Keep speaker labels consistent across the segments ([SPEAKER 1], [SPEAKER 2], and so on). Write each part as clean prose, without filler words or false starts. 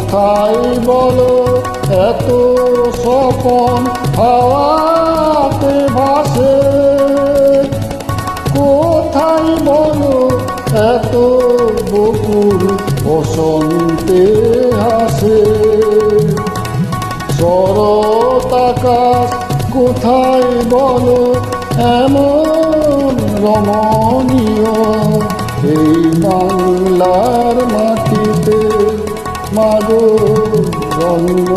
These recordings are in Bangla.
[SPEAKER 1] কোথায় বলো এত স্বপন হাওয়াতে ভাসে, কোথায় বলো এত বকুল বসন্তে হাসে। শরৎ আকাশ কোথায় বলো এমন রমণীয়, এই বাংলার মাটিতে মাগো জন্ম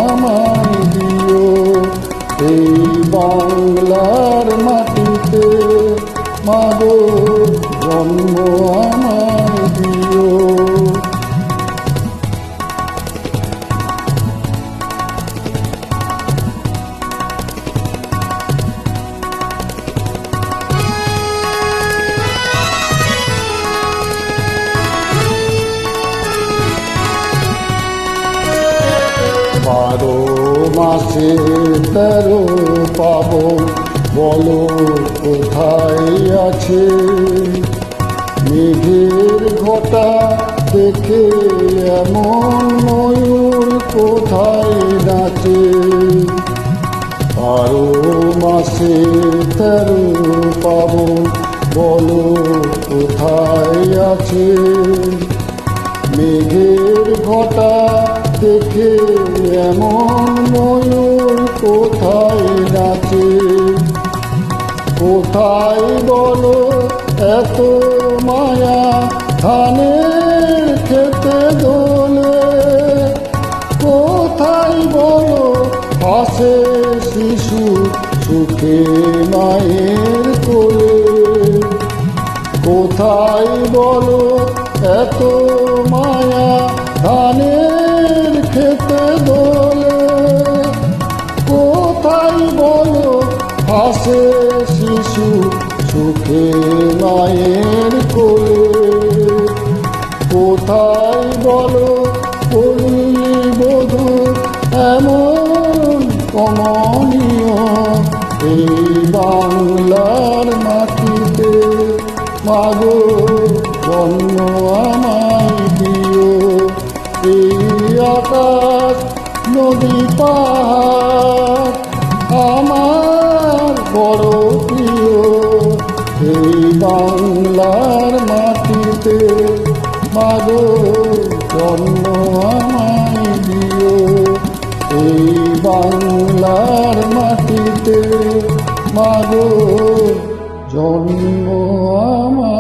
[SPEAKER 1] আমায় দিও, এই বাংলার মাটিতে মাগো জন্ম আমায় দিও। বারো মাসে 13 পাবন বলো কোথায় আছে, মেঘের ঘটা দেখে এমন ময়ূর কোথায় নাচে। 12 মাসে 13 পাবন বলো কোথায় আছে, মেঘের ঘটা দেখে এমন ময়ূর কোথায় নাচে। কোথায় বলো এত মায়া ধানের খেতে দোলে, কোথায় বলো হাসে শিশু সুখে মায়ের কোলে, কোথায় বলো এত মায়া ধানের খেতে দোলে, কোথায় বলো হাসে শিশু সুখে মায়ের কোলে, কোথায় বলো পল্লী বধূ এমন কমনীয়, এই বাংলার মাটিতে মাগো জন্ম আমায় দিও, এই আকাশ নদী পাহাড় আমার বড় প্রিয়, এই বাংলার মাটিতে মাগো জন্ম আমায় দিও, এই বাংলার মাটিতে মাগো জন্ম আমায়